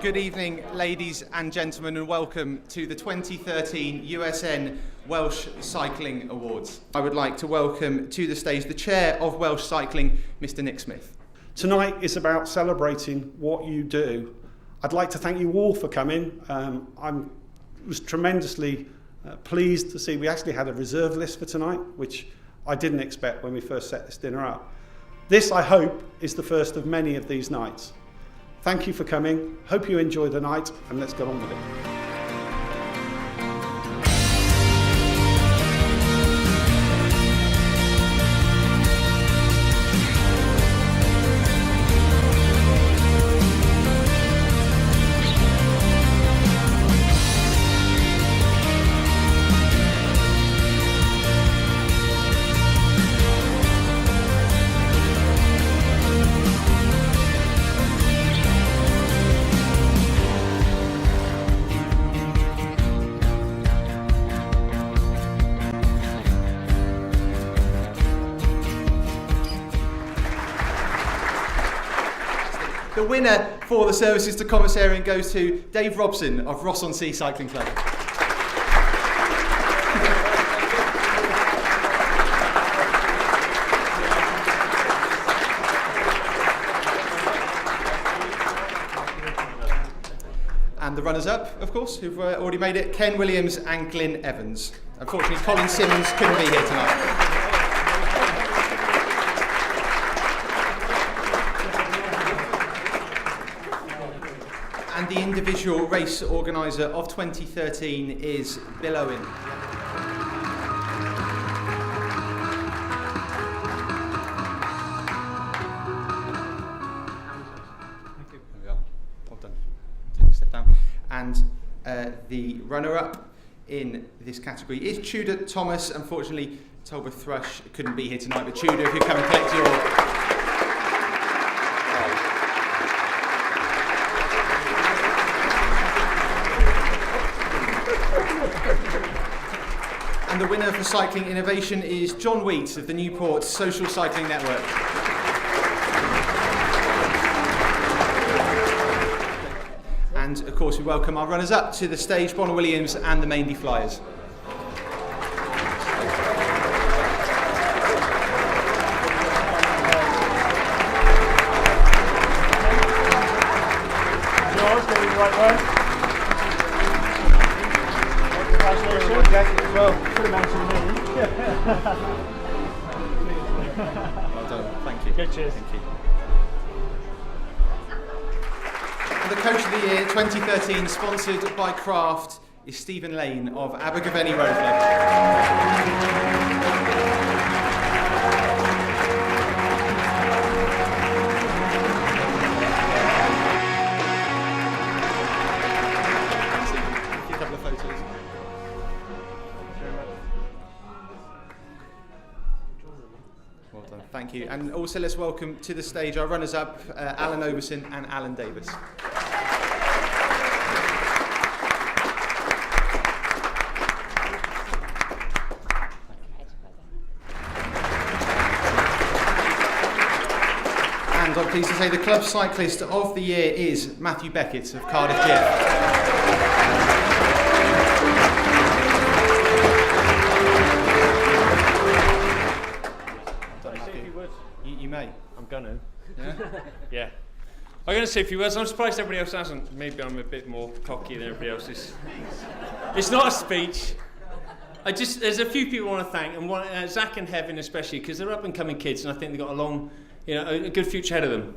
Good evening, ladies and gentlemen, and welcome to the 2013 USN Welsh Cycling Awards. I would like to welcome to the stage the Chair of Welsh Cycling, Mr. Nick Smith. Tonight is about celebrating what you do. I'd like to thank you all for coming. I was tremendously pleased to see we actually had a reserve list for tonight, which I didn't expect when we first set this dinner up. This, I hope, is the first of many of these nights. Thank you for coming. Hope you enjoy the night, and let's get on with it. The winner for the services to Commissarian goes to Dave Robson of Ross-on-Sea Cycling Club. And the runners-up, of course, who've already made it, Ken Williams and Glyn Evans. Unfortunately, Colin Simmons couldn't be here tonight. And the individual race organiser of 2013 is Bill Owen. Thank you. There we are. Well done. Take a step down. And the runner-up in this category is Tudor Thomas. Unfortunately, Tolbert Thrush couldn't be here tonight, but Tudor, if you come and collect your... And the winner for Cycling Innovation is John Wheat of the Newport Social Cycling Network. And of course we welcome our runners-up to the stage, Bonner Williams and the Maindy Flyers. George, getting the right way. Well, could have mentioned me. Well done, thank you. Good, cheers. Thank you. And the Coach of the Year 2013, sponsored by Craft, is Stephen Lane of Abergavenny Road Club. Well done, thank you. And also let's welcome to the stage our runners-up, Alan Overson and Alan Davis. And I'm pleased to say the club cyclist of the year is Matthew Beckett of Cardiff GF. You may. I'm gonna. Yeah? Yeah. I'm going to say a few words. I'm surprised everybody else hasn't. Maybe I'm a bit more cocky than everybody else is. It's not a speech. There's a few people I want to thank, and Zach and Heaven especially, because they're up-and-coming kids, and I think they've got a long, a good future ahead of them.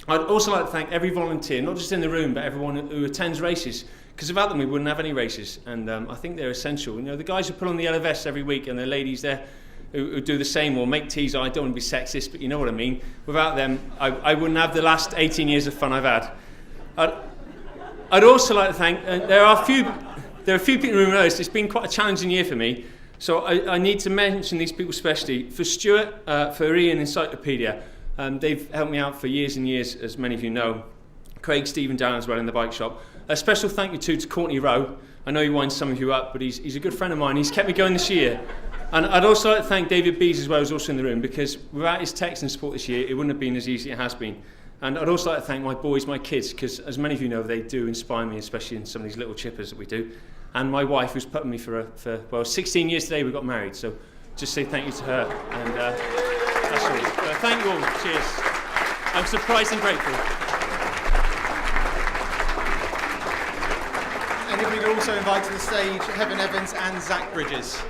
I'd also like to thank every volunteer, not just in the room, but everyone who attends races, because without them we wouldn't have any races, and I think they're essential. The guys who put on the yellow vests every week, and the ladies there who do the same or make teas. I don't want to be sexist, but you know what I mean. Without them, I wouldn't have the last 18 years of fun I've had. I'd also like to thank, there are a few people in the room who know this, it's been quite a challenging year for me, so I need to mention these people especially. For Stuart, for Ian Encyclopedia, they've helped me out for years and years, as many of you know. Craig, Stephen, Dan as well in the bike shop. A special thank you to Courtney Rowe. I know he winds some of you up, but he's a good friend of mine. He's kept me going this year. And I'd also like to thank David Bees as well, who's also in the room, because without his text and support this year, it wouldn't have been as easy as it has been. And I'd also like to thank my boys, my kids, because as many of you know, they do inspire me, especially in some of these little chippers that we do. And my wife, who's put me for 16 years today, we got married. So just say thank you to her. And that's all. Thank you all. Cheers. I'm surprised and grateful. And if we could also invite to the stage Heaven Evans and Zach Bridges.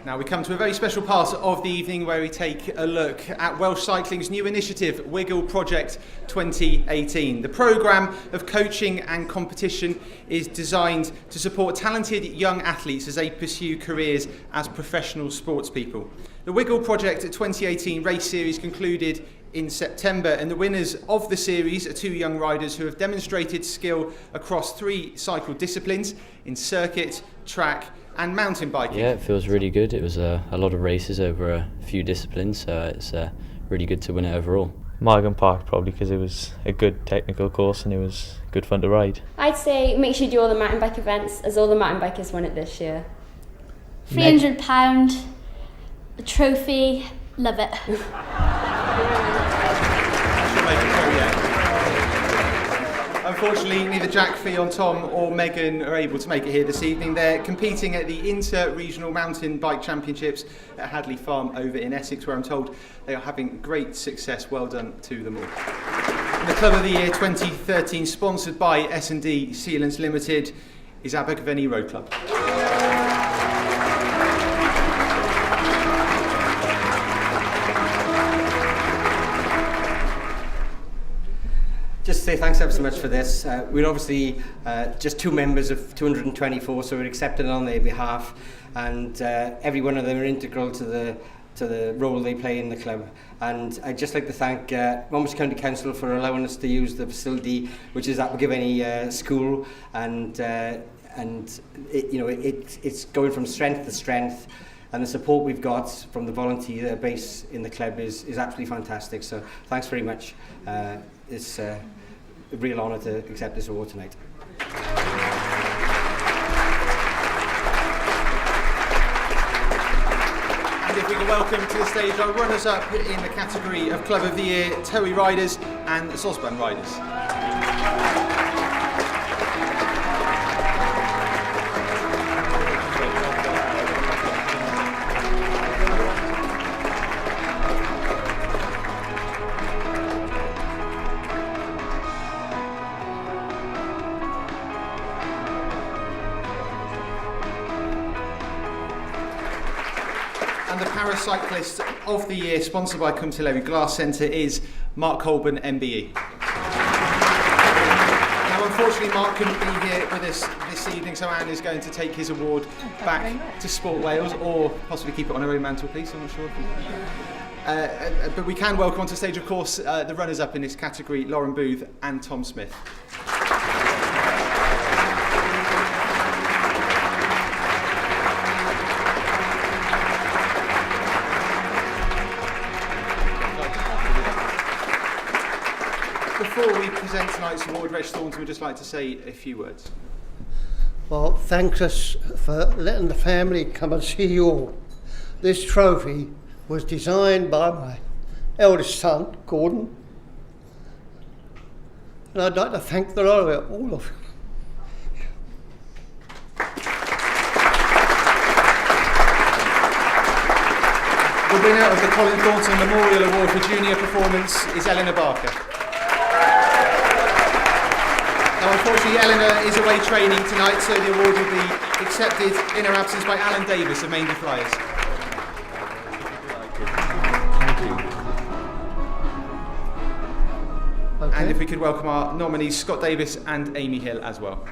Now we come to a very special part of the evening where we take a look at Welsh Cycling's new initiative, Wiggle Project 2018. The programme of coaching and competition is designed to support talented young athletes as they pursue careers as professional sportspeople. The Wiggle Project 2018 race series concluded in September, and the winners of the series are 2 young riders who have demonstrated skill across 3 cycle disciplines in circuit, track and mountain biking. Yeah, it feels really good. It was a lot of races over a few disciplines, so it's really good to win it overall. Margam Park, probably because it was a good technical course and it was good fun to ride. I'd say make sure you do all the mountain bike events, as all the mountain bikers won it this year. £300, a trophy, love it. Unfortunately, neither Jack, Fionn, Tom or Megan are able to make it here this evening. They're competing at the Inter-Regional Mountain Bike Championships at Hadley Farm over in Essex, where I'm told they are having great success. Well done to them all. And the Club of the Year 2013, sponsored by S&D Sealants Limited, is Abergavenny Road Club. Just say thanks ever so much for this. We're obviously just 2 members of 224, so we're accepted on their behalf, and every one of them are integral to the role they play in the club. And I'd just like to thank Monmouth County Council for allowing us to use the facility, which is Abergavenny School, and it's going from strength to strength. And the support we've got from the volunteer base in the club is absolutely fantastic. So thanks very much. It's a real honour to accept this award tonight. And if we can welcome to the stage our runners-up in the category of Club of the Year, Towie Riders and Sosban Riders. Cyclist of the Year, sponsored by Cwmtillery Glass Centre, is Mark Colburn, MBE. Now, unfortunately, Mark couldn't be here with us this evening, so Anne is going to take his award back to Sport Wales, or possibly keep it on her own mantelpiece. I'm not sure. But we can welcome onto stage, of course, the runners-up in this category, Lauren Booth and Tom Smith. Before we present tonight's award, Reg Thornton would just like to say a few words. Well, thanks us for letting the family come and see you all. This trophy was designed by my eldest son, Gordon, and I'd like to thank the lot of it, all of you. The winner of the Colin Thornton Memorial Award for Junior Performance is Eleanor Barker. Now, unfortunately, Eleanor is away training tonight, so the award will be accepted in her absence by Alan Davis of Maindy Flyers. Okay. And if we could welcome our nominees, Scott Davis and Amy Hill as well.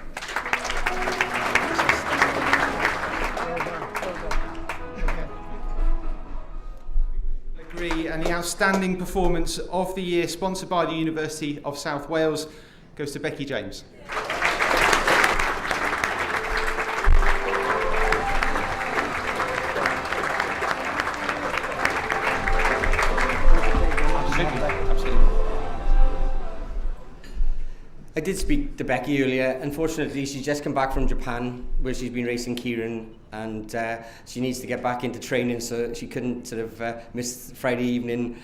And the Outstanding Performance of the Year, sponsored by the University of South Wales, goes to Becky James. I did speak to Becky earlier. Unfortunately, she's just come back from Japan, where she's been racing Kieran, and she needs to get back into training, so she couldn't sort of miss Friday evening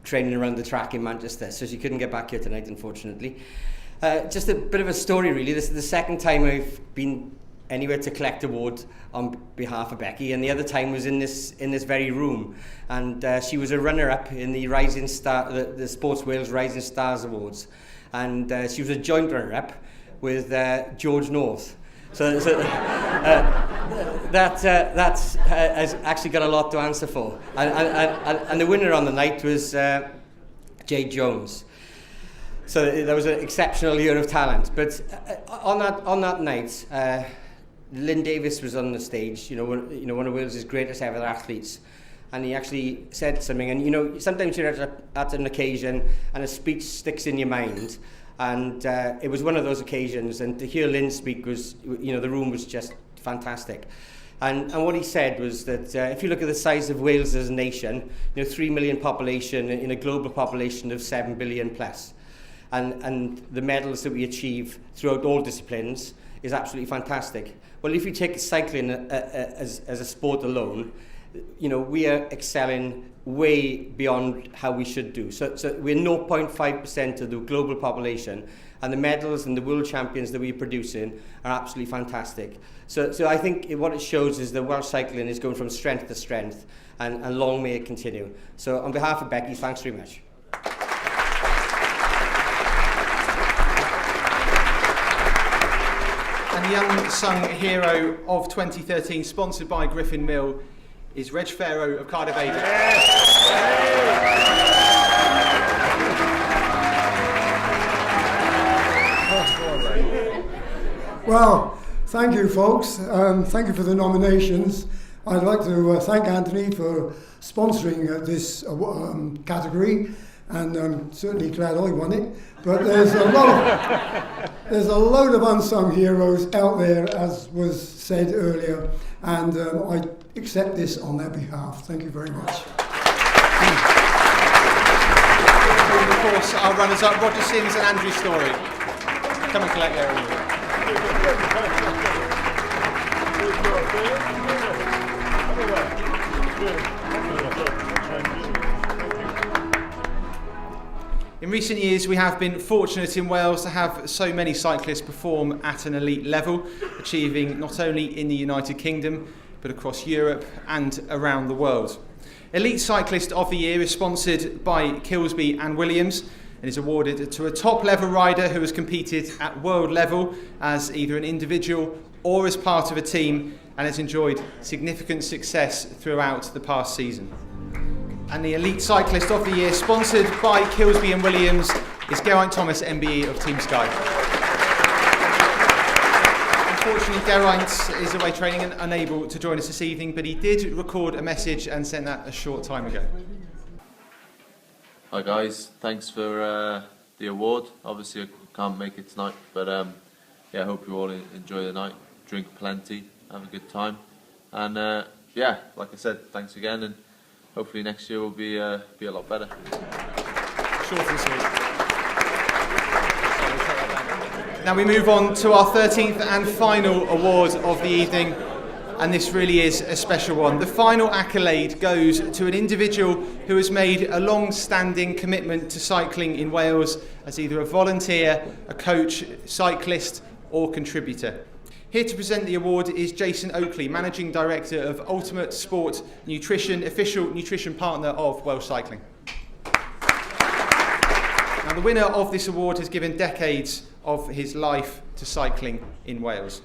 training around the track in Manchester, so she couldn't get back here tonight, unfortunately. Just a bit of a story, really. This is the second time I've been anywhere to collect award on behalf of Becky, and the other time was in this very room, and she was a runner-up in the Rising Star, the Sports Wales Rising Stars Awards, and she was a joint runner-up with George North. So that has actually got a lot to answer for, and the winner on the night was Jade Jones. So that was an exceptional year of talent. But on that night, Lynn Davis was on the stage. One of Wales' greatest ever athletes, and he actually said something. And sometimes you're at an occasion and a speech sticks in your mind. And it was one of those occasions, and to hear Lynn speak was, the room was just fantastic. And what he said was that if you look at the size of Wales as a nation, 3 million population in a global population of 7 billion plus, and the medals that we achieve throughout all disciplines is absolutely fantastic. Well, if you take cycling as a sport alone, we are excelling way beyond how we should do. So we're 0.5% of the global population, and the medals and the world champions that we're producing are absolutely fantastic. So I think what it shows is that Welsh cycling is going from strength to strength, and long may it continue. So on behalf of Becky, thanks very much. And the young sung hero of 2013, sponsored by Griffin Mill, is Reg Farrow of Cardiff Aid. Well, thank you, folks. Thank you for the nominations. I'd like to thank Anthony for sponsoring this category, and I'm certainly glad I won it. But there's a load of unsung heroes out there, as was said earlier, and I accept this on their behalf. Thank you very much. Of course, our runners-up, Roger Sims and Andrew Story. Come and collect their award. In recent years, we have been fortunate in Wales to have so many cyclists perform at an elite level, achieving not only in the United Kingdom, but across Europe and around the world. Elite Cyclist of the Year is sponsored by Kilsby and Williams and is awarded to a top-level rider who has competed at world level as either an individual or as part of a team and has enjoyed significant success throughout the past season. And the Elite Cyclist of the Year, sponsored by Kilsby and Williams, is Geraint Thomas, MBE of Team Sky. Unfortunately, Geraint is away training and unable to join us this evening, but he did record a message and sent that a short time ago. Hi guys, thanks for the award. Obviously I can't make it tonight, but I hope you all enjoy the night, drink plenty, have a good time, and like I said, thanks again, and hopefully next year will be a lot better. Short and sweet. Now we move on to our 13th and final award of the evening, and this really is a special one. The final accolade goes to an individual who has made a long-standing commitment to cycling in Wales as either a volunteer, a coach, cyclist or contributor. Here to present the award is Jason Oakley, Managing Director of Ultimate Sport Nutrition, official nutrition partner of Welsh Cycling. Now, the winner of this award has given decades of his life to cycling in Wales.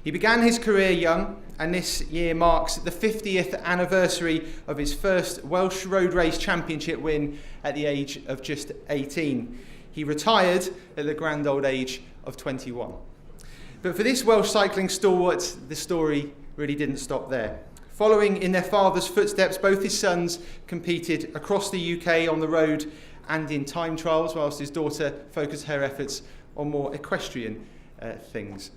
He began his career young, and this year marks the 50th anniversary of his first Welsh Road Race Championship win at the age of just 18. He retired at the grand old age of 21. But for this Welsh cycling stalwart, the story really didn't stop there. Following in their father's footsteps, both his sons competed across the UK on the road and in time trials, whilst his daughter focused her efforts on more equestrian things.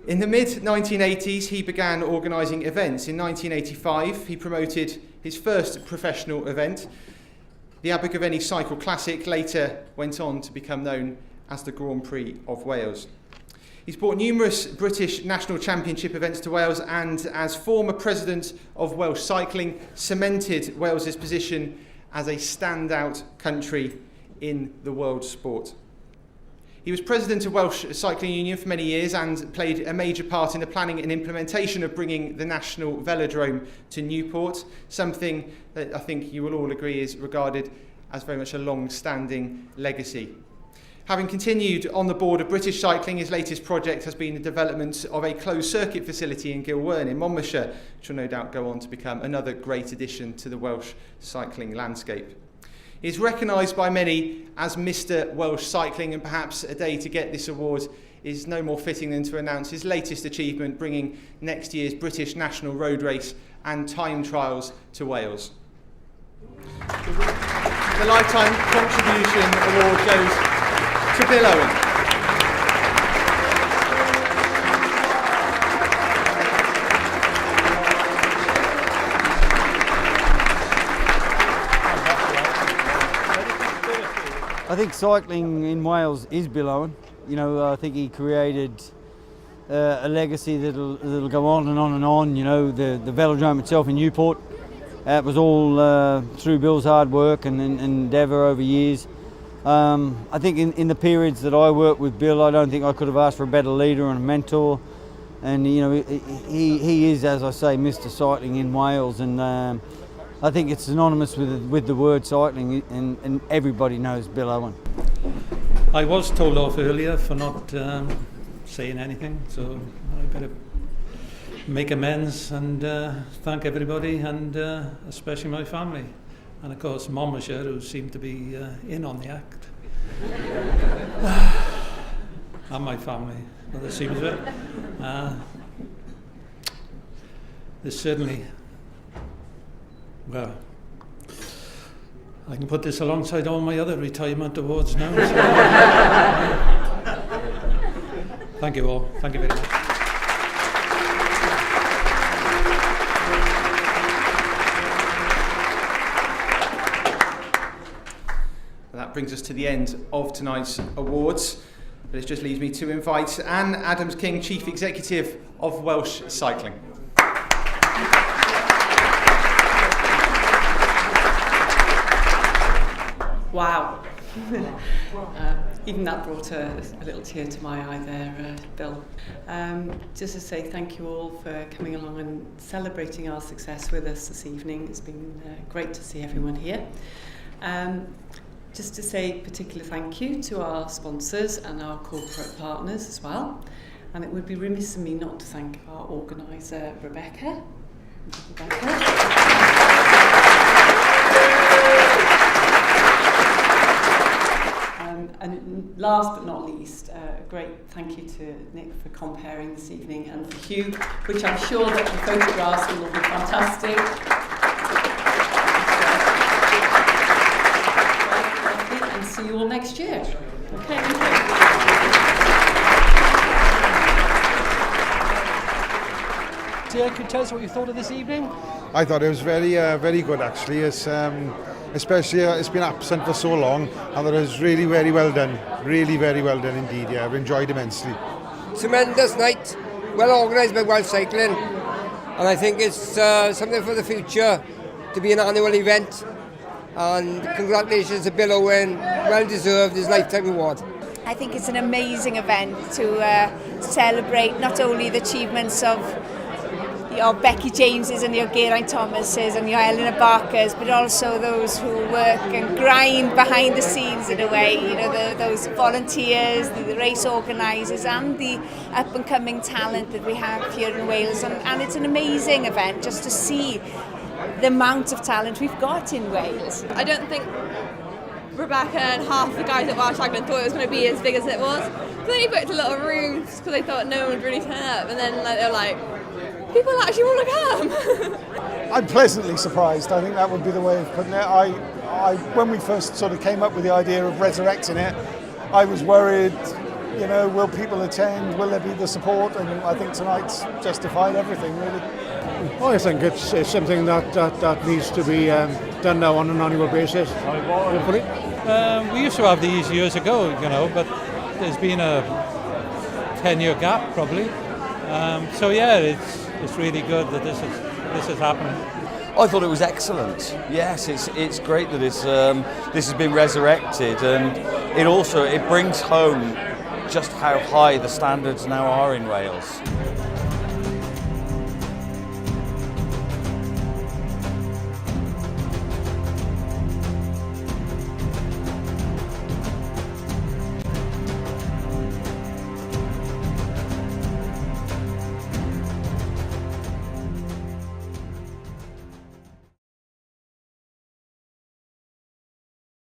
In the mid-1980s, he began organising events. In 1985, he promoted his first professional event, the Abergavenny Cycle Classic, later went on to become known as the Grand Prix of Wales. He's brought numerous British National Championship events to Wales, and as former president of Welsh Cycling, cemented Wales's position as a standout country in the world sport. He was president of Welsh Cycling Union for many years and played a major part in the planning and implementation of bringing the National Velodrome to Newport, something that I think you will all agree is regarded as very much a long-standing legacy. Having continued on the board of British Cycling, his latest project has been the development of a closed-circuit facility in Gilwern in Monmouthshire, which will no doubt go on to become another great addition to the Welsh cycling landscape. He is recognised by many as Mr. Welsh Cycling, and perhaps a day to get this award is no more fitting than to announce his latest achievement, bringing next year's British National Road Race and time trials to Wales. The Lifetime Contribution Award goes to Bill Owen. I think cycling in Wales is Bill Owen. You know, I think he created a legacy that'll go on and on and on. You know, the velodrome itself in Newport, it was all through Bill's hard work and endeavour over years. I think in the periods that I worked with Bill, I don't think I could have asked for a better leader and a mentor. And you know, he is, as I say, Mr. Cycling in Wales, and I think it's synonymous with the word cycling, and everybody knows Bill Owen. I was told off earlier for not saying anything, so I better make amends and thank everybody, and especially my family. And of course Monmouthshire, who seemed to be in on the act. And my family, by the seams of it. There's certainly, well, I can put this alongside all my other retirement awards now. So. Thank you all. Thank you very much. That brings us to the end of tonight's awards. But it just leaves me to invite Anne Adams-King, Chief Executive of Welsh Cycling. Wow. Even that brought a little tear to my eye there, Bill. Just to say thank you all for coming along and celebrating our success with us this evening. It's been great to see everyone here. Just to say particular thank you to our sponsors and our corporate partners as well. And it would be remiss of me not to thank our organiser, Rebecca. And last but not least, a great thank you to Nick for comparing this evening, and for Hugh, which I'm sure that the photographs will be fantastic. And see you all next year. Okay. Could you tell us what you thought of this evening? I thought it was very good actually. It's especially it's been absent for so long, and it was really very well done. Really very well done indeed. Yeah, I've enjoyed immensely. Tremendous night, well organised by Welsh Cycling, and I think it's something for the future to be an annual event. And congratulations to Bill Owen, well deserved his lifetime award. I think it's an amazing event to celebrate not only the achievements of your Becky Jameses and your Geraint Thomases and your Eleanor Barkers, but also those who work and grind behind the scenes in a way, you know, those volunteers, the race organisers and the up and coming talent that we have here in Wales, and it's an amazing event just to see the amount of talent we've got in Wales. I don't think Rebecca and half the guys at Welsh Cycling thought it was going to be as big as it was. So they booked a lot of rooms because they thought no one would really turn up, and then they were like, people actually want to come. I'm pleasantly surprised. I think that would be the way of putting it. I when we first sort of came up with the idea of resurrecting it, I was worried, you know, will people attend? Will there be the support? And I think tonight's justified everything, really. I think it's something that needs to be done now on an annual basis. We used to have these years ago, you know, but there's been a 10-year gap probably. So yeah, it's really good that this has happened. I thought it was excellent. Yes, it's great that this has been resurrected, and it brings home just how high the standards now are in Wales.